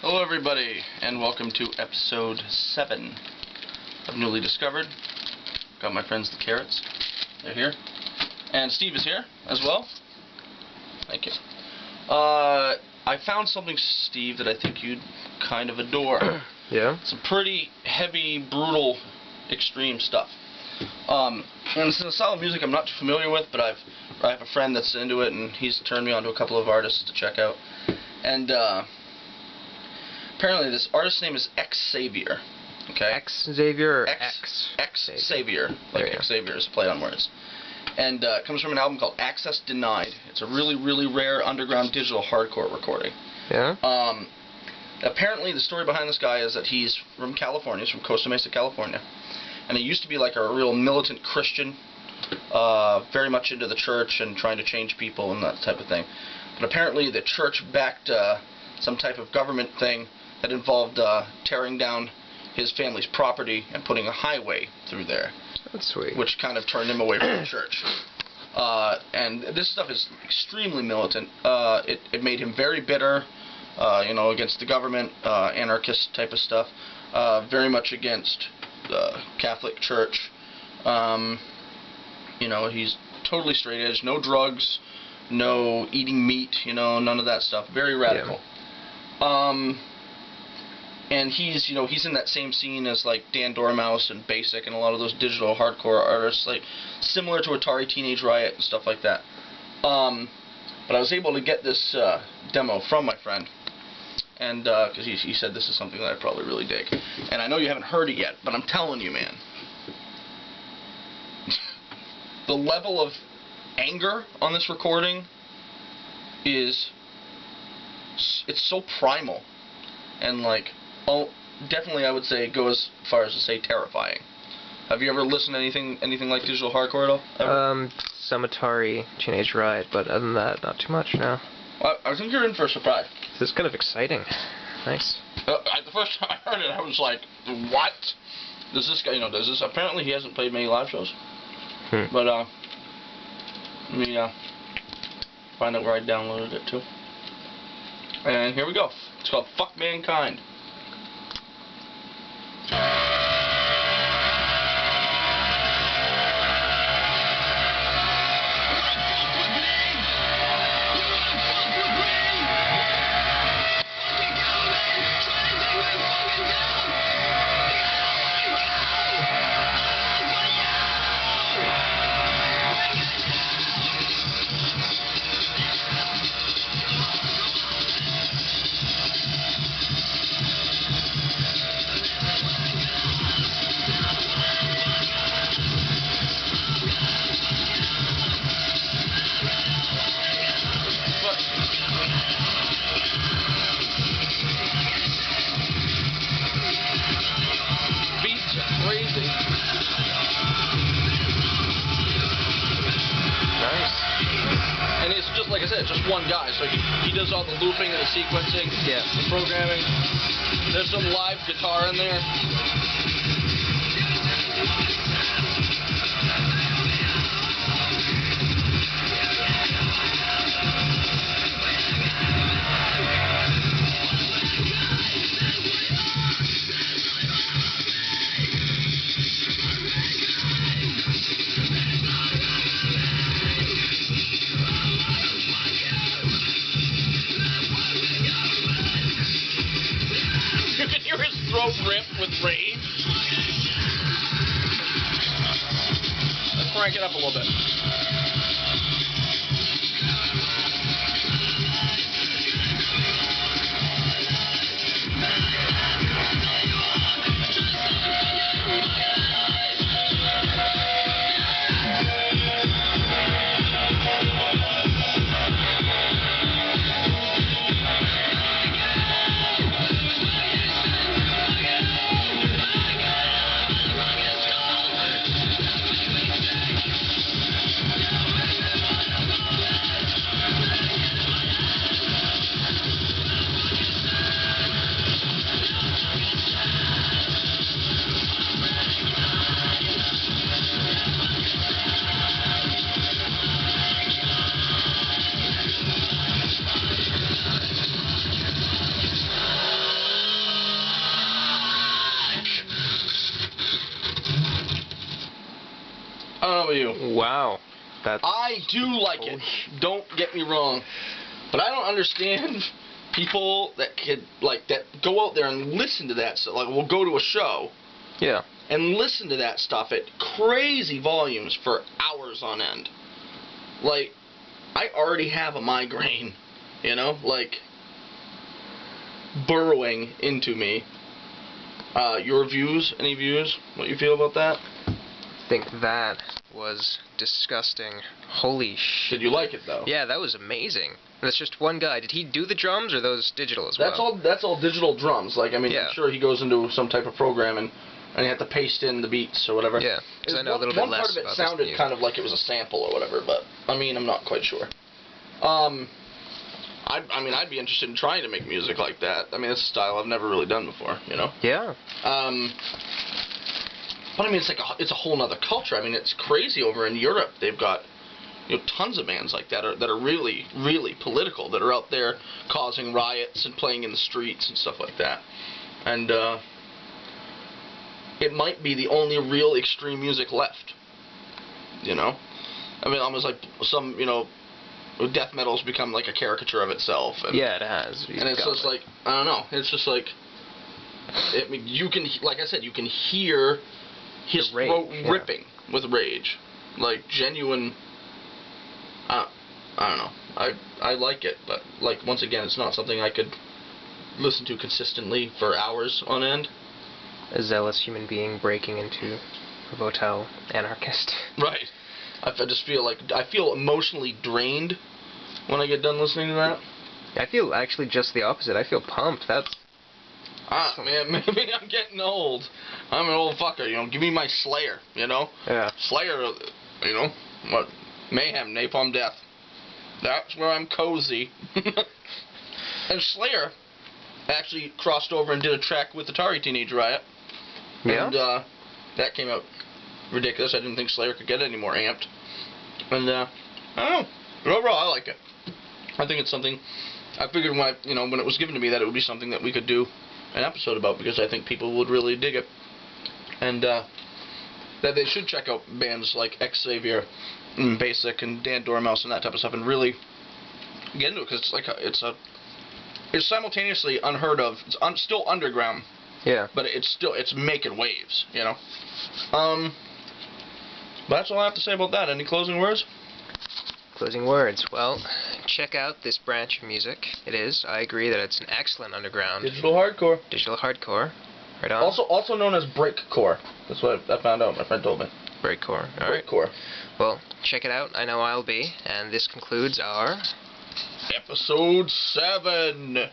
Hello everybody, and welcome to episode 7 of Newly Discovered. Got my friends the Carrots. They're here. And Steve is here as well. Thank you. I found something, Steve, that I think you'd kind of adore. Yeah? Some pretty heavy, brutal, extreme stuff. And it's a style of music I'm not too familiar with, but I have a friend that's into it, and he's turned me on to a couple of artists to check out. And apparently this artist's name is Xavier. Okay? Xavier or Xavier. Like Xavier is a play on words. And it comes from an album called Access Denied. It's a really, really rare underground digital hardcore recording. Yeah? Apparently the story behind this guy is that he's from California. He's from Costa Mesa, California. And he used to be like a real militant Christian, very much into the church and trying to change people and that type of thing. But apparently the church backed some type of government thing that involved tearing down his family's property and putting a highway through there. That's sweet. Which kind of turned him away from the church. And this stuff is extremely militant. It made him very bitter, against the government, anarchist type of stuff. Very much against the Catholic Church. He's totally straight edge. No drugs, no eating meat, none of that stuff. Very radical. Yeah. And he's in that same scene as like Dan Dormouse and Basic and a lot of those digital hardcore artists, like similar to Atari Teenage Riot and stuff like that. But I was able to get this demo from my friend, and because he said this is something that I probably really dig. And I know you haven't heard it yet, but I'm telling you, man, the level of anger on this recording it's so primal, and like, definitely I would say go as far as to say terrifying. Have you ever listened to anything like digital hardcore at all? Ever? Some Atari Teenage Riot, but other than that, not too much, no. I think you're in for a surprise. This is kind of exciting. Nice. The first time I heard it, I was like, what? Does this guy, does this, apparently he hasn't played many live shows. But, let me, find out where I downloaded it to. And here we go. It's called Fuck Mankind. Crazy. Nice. And it's just, like I said, just one guy. So he does all the looping and the sequencing, the programming. There's some live guitar in there. You can hear his throat rip with rage. Let's crank it up a little bit. about you. Wow. That's... I do like it. Don't get me wrong. But I don't understand people that that go out there and listen to that stuff. Like, we'll go to a show. Yeah. And listen to that stuff at crazy volumes for hours on end. Like, I already have a migraine, you know? Like, burrowing into me. Your views? Any views? What you feel about that? I think that was disgusting. Holy shit. Did you like it, though? Yeah, that was amazing. That's just one guy. Did he do the drums, or those digital as well? That's all digital drums. Like, I mean, yeah. I'm sure he goes into some type of program and you have to paste in the beats or whatever. Yeah, because I know a little bit less about this. One part of it sounded kind of like it was a sample or whatever, but, I mean, I'm not quite sure. I mean, I'd be interested in trying to make music like that. I mean, it's a style I've never really done before, you know? Yeah. But I mean, it's a whole nother culture. I mean, it's crazy over in Europe. They've got, you know, tons of bands like that that are really, really political, that are out there causing riots and playing in the streets and stuff like that. And it might be the only real extreme music left. You know? I mean, almost like some, you know, death metal's become like a caricature of itself. And, yeah, it has. And it's just like, I don't know. It's just like, I mean, you can, like I said, you can hear his throat ripping with rage. Like, genuine, I don't know. I like it, but, like, once again, it's not something I could listen to consistently for hours on end. A zealous human being breaking into a Votel anarchist. Right. I just feel like, I feel emotionally drained when I get done listening to that. I feel actually just the opposite. I feel pumped. That's... man, maybe I'm getting old. I'm an old fucker, you know. Give me my Slayer, you know? Yeah. Slayer, you know? What? Mayhem, Napalm Death. That's where I'm cozy. And Slayer actually crossed over and did a track with Atari Teenage Riot. Yeah? And that came out ridiculous. I didn't think Slayer could get any more amped. And, I don't know. But overall, I like it. I think it's something... I figured when it was given to me that it would be something that we could do an episode about, because I think people would really dig it. And that they should check out bands like Xavier and Basic and Dan Dormouse and that type of stuff and really get into it, because it's simultaneously unheard of. It's still underground. Yeah. But it's making waves, you know. That's all I have to say about that. Any closing words? Closing words. Well, check out this branch of music. It is. I agree that it's an excellent underground. Digital hardcore. Digital hardcore. Right on. Also known as breakcore. That's what I found out. My friend told me. Breakcore. All right. Breakcore. Well, check it out. I know I'll be. And this concludes our... Episode 7.